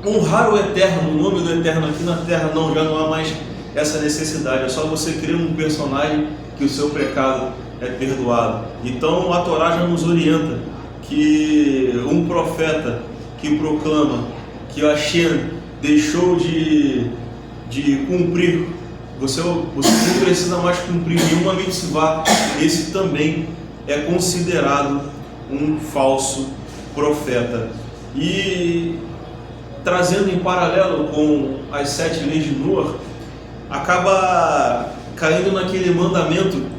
honrar o Eterno, o nome do Eterno aqui na terra. Já não há mais essa necessidade. É só você crer num personagem que o seu pecado é perdoado. Então a Torá já nos orienta que um profeta que proclama que o Hashem deixou de cumprir, você não precisa mais cumprir nenhuma mitzvah, esse também é considerado um falso profeta. E trazendo em paralelo com as 7 leis de Noah, acaba caindo naquele mandamento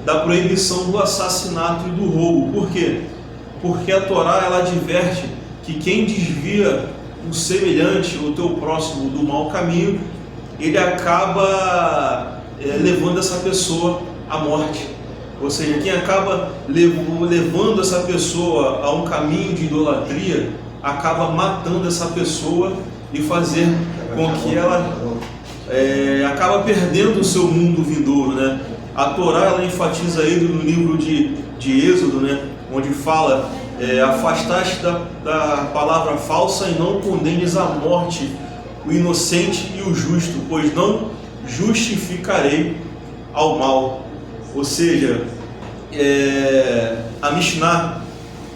da proibição do assassinato e do roubo. Por quê? Porque a Torá ela adverte que quem desvia o semelhante, o teu próximo, do mau caminho, ele acaba levando essa pessoa à morte. Ou seja, quem acaba levando essa pessoa a um caminho de idolatria, acaba matando essa pessoa e fazer com que ela acaba perdendo o seu mundo vindouro, né? A Torá ela enfatiza aí no livro de Êxodo, né? Onde fala: afastaste da palavra falsa e não condenes à morte o inocente e o justo, pois não justificarei ao mal. Ou seja, a Mishnah,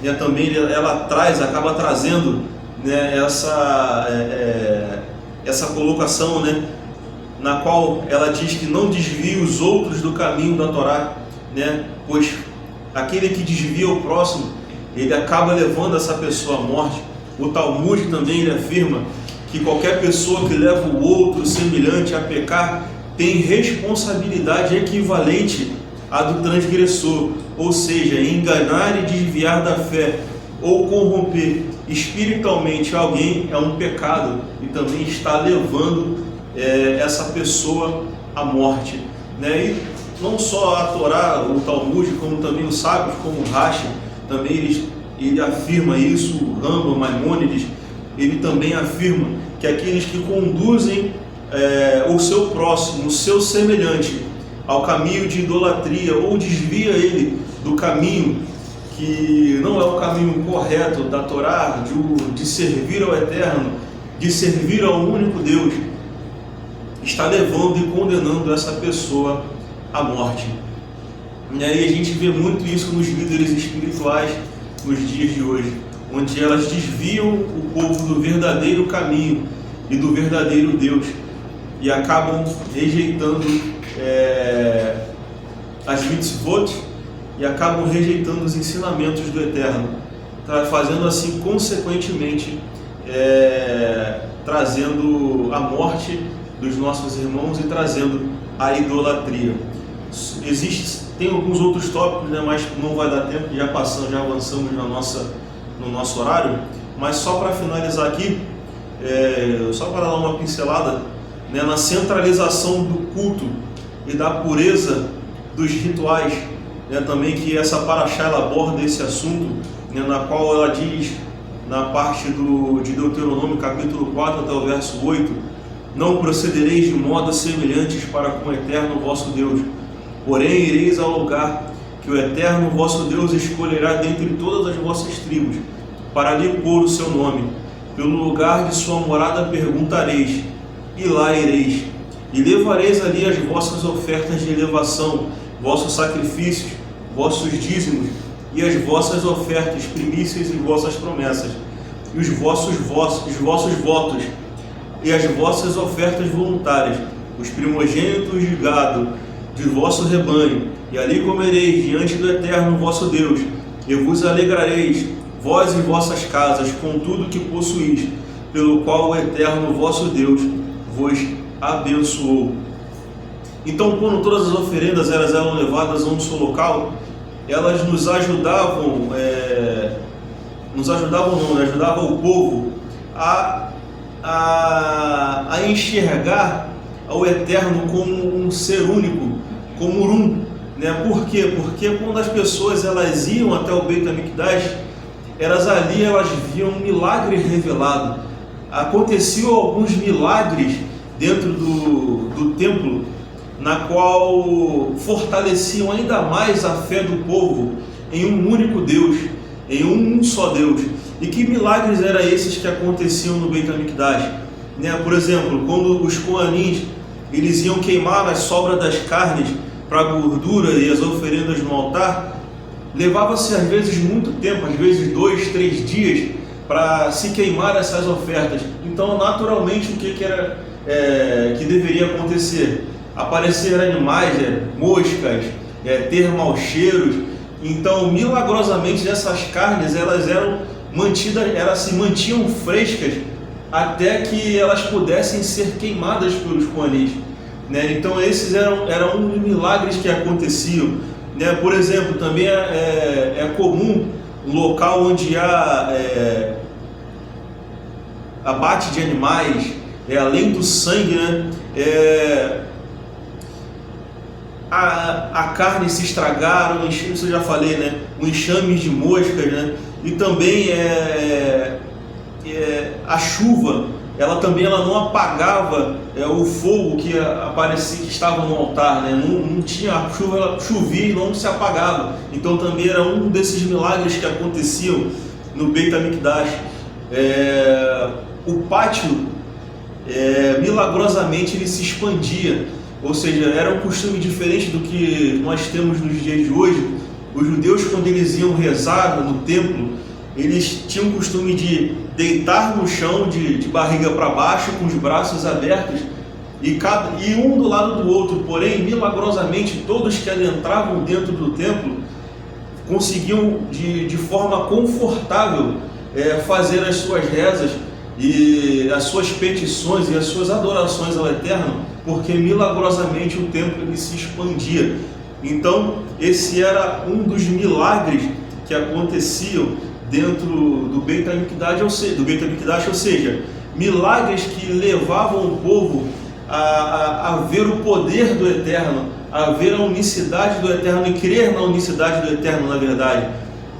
né, também ela acaba trazendo, né, essa colocação, né, na qual ela diz que não desvie os outros do caminho da Torá, né, pois aquele que desvia o próximo, ele acaba levando essa pessoa à morte. O Talmud também ele afirma que qualquer pessoa que leva o outro semelhante a pecar tem responsabilidade equivalente à do transgressor, ou seja, enganar e desviar da fé ou corromper espiritualmente alguém é um pecado e também está levando essa pessoa à morte, né? E não só a Torá, o Talmud, como também os sábios, como o Rashi, também ele afirma isso. O Rambam, Maimônides, ele também afirma que aqueles que conduzem o seu próximo, o seu semelhante, ao caminho de idolatria ou desvia ele do caminho que não é o caminho correto da Torá, de servir ao Eterno, de servir ao único Deus, está levando e condenando essa pessoa à morte. E aí a gente vê muito isso nos líderes espirituais nos dias de hoje, onde elas desviam o povo do verdadeiro caminho e do verdadeiro Deus e acabam rejeitando as mitzvot e acabam rejeitando os ensinamentos do Eterno, fazendo assim, consequentemente, trazendo a morte dos nossos irmãos e trazendo a idolatria. Tem alguns outros tópicos, né, mas não vai dar tempo, já avançamos no nosso horário, mas só para finalizar aqui, só para dar uma pincelada, né, na centralização do culto e da pureza dos rituais, né, também que essa paraxá ela aborda esse assunto, né, na qual ela diz, na parte de Deuteronômio capítulo 4 até o verso 8: não procedereis de modo semelhantes para com o Eterno vosso Deus, porém ireis ao lugar que o Eterno vosso Deus escolherá dentre todas as vossas tribos, para lhe pôr o seu nome. Pelo lugar de sua morada perguntareis, e lá ireis, e levareis ali as vossas ofertas de elevação, vossos sacrifícios, vossos dízimos, e as vossas ofertas, primícias e vossas promessas, e os vossos votos, e as vossas ofertas voluntárias, os primogênitos de gado, de vosso rebanho, e ali comereis diante do Eterno vosso Deus, e vos alegrareis, vós e vossas casas, com tudo que possuís, pelo qual o Eterno vosso Deus vos abençoou. Então, quando todas as oferendas eram levadas a um só local, elas ajudavam o povo a enxergar ao Eterno como um ser único, como um, né? Por quê? Porque quando as pessoas elas iam até o Beit HaMikdash, elas viam um milagre revelado. Aconteciam alguns milagres dentro do templo, na qual fortaleciam ainda mais a fé do povo em um único Deus, em um só Deus. E que milagres eram esses que aconteciam no Beit HaMikdash? né? Por exemplo, quando os coanins eles iam queimar as sobras das carnes para a gordura e as oferendas no altar, levava-se às vezes muito tempo, às vezes 2, 3 dias, para se queimar essas ofertas. Então, naturalmente, o que era que deveria acontecer? Aparecer animais, moscas, ter maus cheiros. Então, milagrosamente, essas carnes elas eram mantidas, elas se mantinham frescas até que elas pudessem ser queimadas pelos coanis, né? Então, esses eram milagres que aconteciam, né? Por exemplo, também é comum um local onde há abate de animais, além do sangue, né? A carne se estragaram, isso eu já falei, né? O enxame de moscas, né? E também a chuva, ela não apagava o fogo que aparecia, que estava no altar, né? Não tinha, a chuva, ela chovia e não se apagava. Então também era um desses milagres que aconteciam no Beit HaMikdash. O pátio, milagrosamente, ele se expandia, ou seja, era um costume diferente do que nós temos nos dias de hoje. Os judeus, quando eles iam rezar no templo, eles tinham o costume de deitar no chão de barriga para baixo, com os braços abertos, e um do lado do outro. Porém, milagrosamente, todos que adentravam dentro do templo conseguiam de forma confortável fazer as suas rezas e as suas petições e as suas adorações ao Eterno, porque milagrosamente o templo ele se expandia. Então, esse era um dos milagres que aconteciam dentro do Beit HaMikdash, ou seja, milagres que levavam o povo a ver o poder do Eterno, a ver a unicidade do Eterno e crer na unicidade do Eterno, na verdade.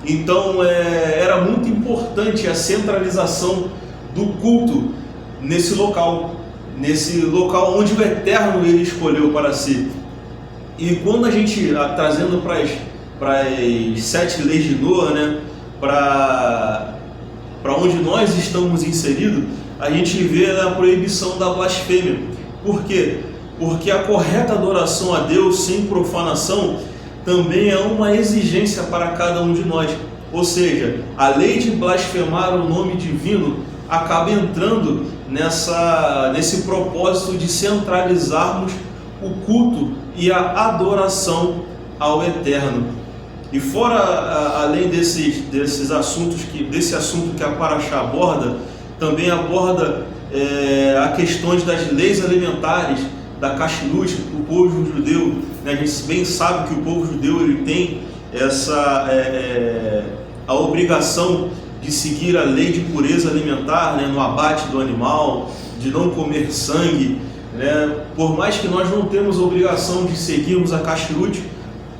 Então, era muito importante a centralização do culto nesse local onde o Eterno ele escolheu para si. E quando a gente, trazendo para as 7 leis de Noa, né, para onde nós estamos inseridos, a gente vê a proibição da blasfêmia. Por quê? Porque a correta adoração a Deus sem profanação também é uma exigência para cada um de nós. Ou seja, a lei de blasfemar o nome divino acaba entrando nesse propósito de centralizarmos o culto e a adoração ao Eterno. E fora, além desses assuntos, desse assunto que a Parashá aborda, também aborda a questões das leis alimentares, da kashrut, o povo judeu, né? A gente bem sabe que o povo judeu ele tem a obrigação de seguir a lei de pureza alimentar, né? No abate do animal, de não comer sangue, né? Por mais que nós não temos a obrigação de seguirmos a kashrut,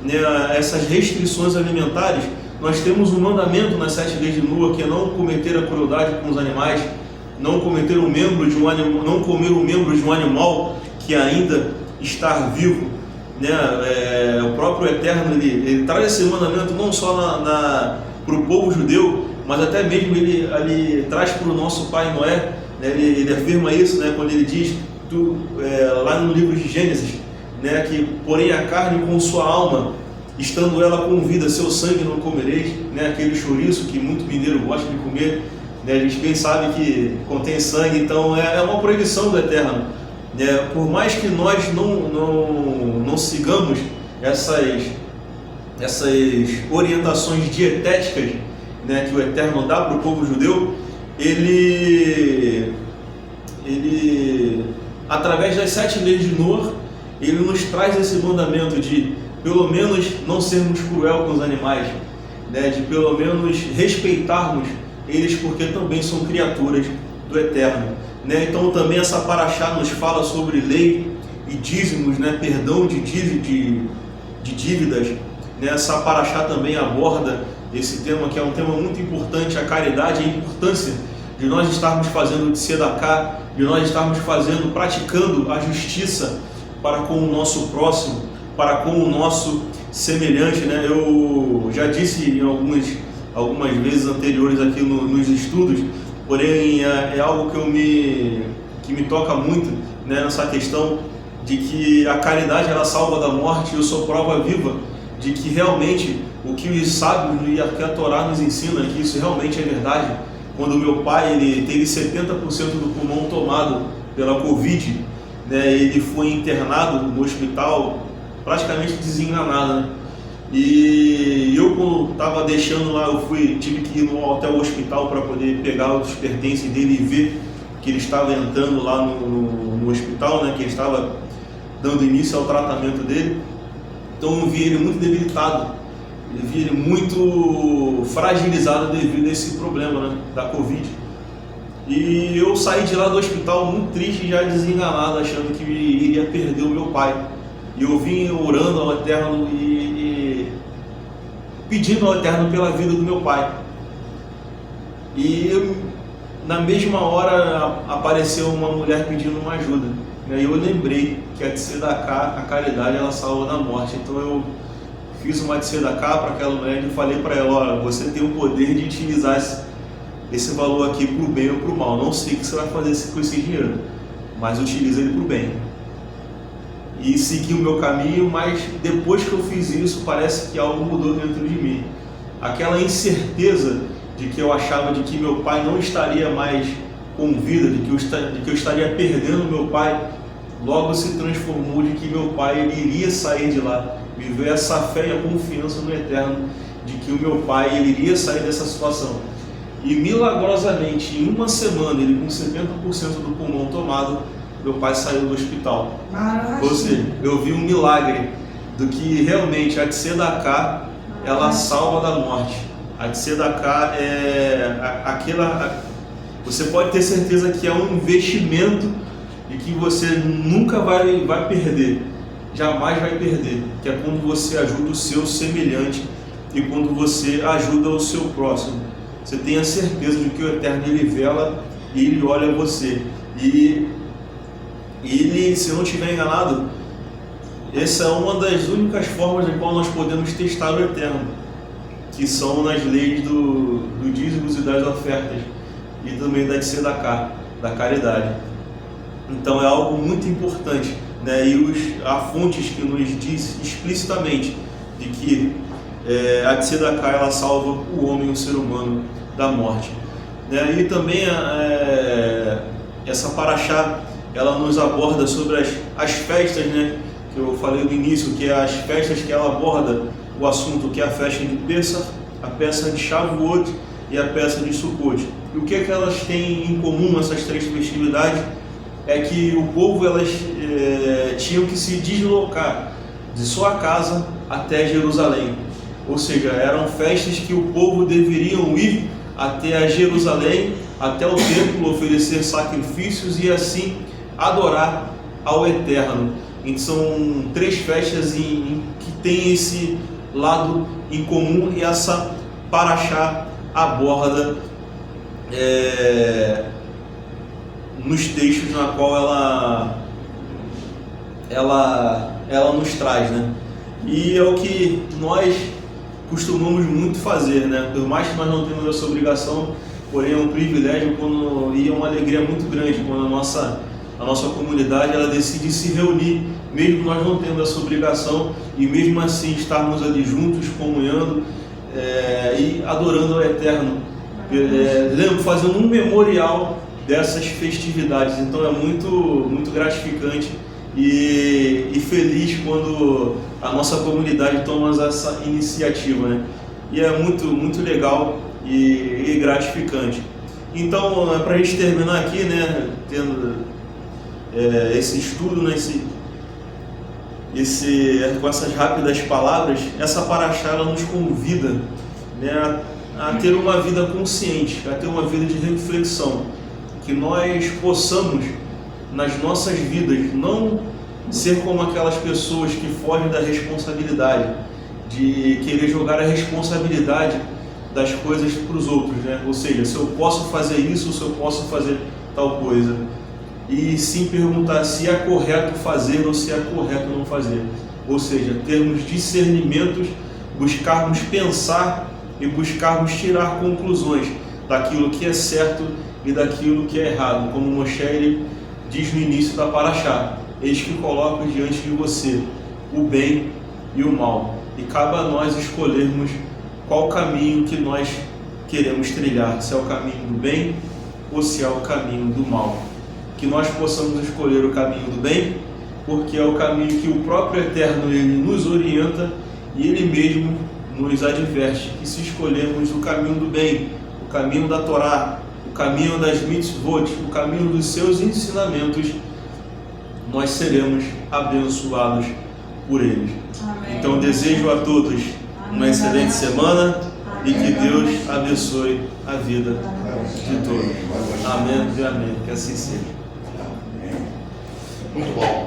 né, essas restrições alimentares, nós temos um mandamento nas 7 leis de Noa, que é não cometer a crueldade com os animais, não cometer um membro de um animal, não comer um membro de um animal que ainda está vivo, né? O próprio Eterno ele traz esse mandamento não só para o povo judeu, mas até mesmo ele traz para o nosso pai Noé, né? Ele afirma isso, né? Quando ele diz lá no livro de Gênesis, né? Que porém a carne com sua alma, estando ela com vida, seu sangue não comereis, né? Aquele chouriço que muito mineiro gosta de comer, né? A gente bem sabe que contém sangue, então é uma proibição do Eterno, né? Por mais que nós não sigamos essas orientações dietéticas, né, que o Eterno dá para o povo judeu, ele através das 7 leis de Noa, ele nos traz esse mandamento de pelo menos não sermos cruel com os animais, né, de pelo menos respeitarmos eles, porque também são criaturas do Eterno, né? Então também essa Parashá nos fala sobre lei e dízimos, né, perdão de dívidas, né? Essa Parashá também aborda esse tema, que é um tema muito importante, a caridade, a importância de nós estarmos fazendo tzedakah, de nós estarmos praticando a justiça para com o nosso próximo, para com o nosso semelhante, né? Eu já disse em algumas vezes anteriores aqui nos estudos, porém é algo que que me toca muito, né, nessa questão de que a caridade ela salva da morte. Eu sou prova viva de que realmente o que os sábios e a Torá nos ensina, que isso realmente é verdade. Quando meu pai ele teve 70% do pulmão tomado pela Covid, né, ele foi internado no hospital praticamente desenganado, né? E eu, quando estava deixando lá, tive que ir até o hospital para poder pegar os pertences dele e ver que ele estava entrando lá no hospital, né, que ele estava dando início ao tratamento dele. Então eu vi ele muito debilitado, eu vi ele muito fragilizado devido a esse problema, né, da Covid. E eu saí de lá do hospital muito triste, já desenganado, achando que iria perder o meu pai. E eu vim orando ao Eterno e pedindo ao Eterno pela vida do meu pai. E na mesma hora apareceu uma mulher pedindo uma ajuda. E aí eu lembrei que a Tzedakah, a caridade, ela salva da morte. Então eu fiz uma Tzedakah para aquela mulher e falei para ela: olha, você tem o poder de utilizar esse valor aqui para o bem ou para o mal. Não sei o que você vai fazer com esse dinheiro, mas utiliza ele para o bem. E segui o meu caminho, mas depois que eu fiz isso, parece que algo mudou dentro de mim. Aquela incerteza de que eu achava de que meu pai não estaria mais com vida, de que eu estaria perdendo meu pai, logo se transformou de que meu pai ele iria sair de lá. Me veio essa fé e a confiança no Eterno de que o meu pai ele iria sair dessa situação. E milagrosamente, em uma semana, ele com 70% do pulmão tomado, meu pai saiu do hospital. Maravilha. Ou seja, eu vi um milagre do que realmente a Tzedakah, ela salva da morte. A Tzedakah é aquela... Você pode ter certeza que é um investimento e que você nunca vai perder, jamais vai perder, que é quando você ajuda o seu semelhante e quando você ajuda o seu próximo. Você tem a certeza de que o Eterno ele vela e ele olha você. E ele, se não estiver enganado, essa é uma das únicas formas de qual nós podemos testar o Eterno, que são nas leis do dízimos e das ofertas, e também da Tzedakah, da caridade. Então é algo muito importante, né? E há fontes que nos diz explicitamente de que a Tzedakah ela salva o homem, o ser humano, da morte, né? E também essa paraxá ela nos aborda sobre as festas, né? Que eu falei no início, que é as festas que ela aborda o assunto, que é a festa de Pessah, a festa de Shavuot e a festa de Sukkot. E o que é que elas têm em comum, essas três festividades? É que o povo elas tinham que se deslocar de sua casa até Jerusalém. Ou seja, eram festas que o povo deveriam ir até a Jerusalém, até o templo, oferecer sacrifícios e assim adorar ao Eterno. Então são três festas que têm esse lado em comum, e essa paraxá aborda nos textos na qual ela nos traz, né? E é o que nós costumamos muito fazer, né? Por mais que nós não tenhamos essa obrigação, porém é um privilégio e é uma alegria muito grande quando a nossa comunidade ela decide se reunir, mesmo nós não tendo essa obrigação, e mesmo assim estarmos ali juntos, comunhando e adorando ao Eterno, fazendo um memorial dessas festividades. Então é muito, muito gratificante e feliz quando a nossa comunidade toma essa iniciativa, né? E é muito, muito legal e gratificante. Então, para a gente terminar aqui, né, tendo esse estudo, né, com essas rápidas palavras, essa paraxá ela nos convida, né, a ter uma vida consciente, a ter uma vida de reflexão, que nós possamos nas nossas vidas não ser como aquelas pessoas que fogem da responsabilidade, de querer jogar a responsabilidade das coisas para os outros, né? Ou seja, se eu posso fazer isso, se eu posso fazer tal coisa, e sim perguntar se é correto fazer ou se é correto não fazer. Ou seja, termos discernimentos, buscarmos pensar e buscarmos tirar conclusões daquilo que é certo e daquilo que é errado. Como Moshe ele diz no início da paraxá: eis que coloco diante de você o bem e o mal, e cabe a nós escolhermos qual caminho que nós queremos trilhar, se é o caminho do bem ou se é o caminho do mal. Que nós possamos escolher o caminho do bem, porque é o caminho que o próprio Eterno ele nos orienta e Ele mesmo nos adverte que se escolhermos o caminho do bem, o caminho da Torá, o caminho das mitzvot, o caminho dos seus ensinamentos, nós seremos abençoados por eles. Amém. Então desejo a todos uma excelente semana e que Deus abençoe a vida de todos. Amém e amém. Que assim seja. Muito bom.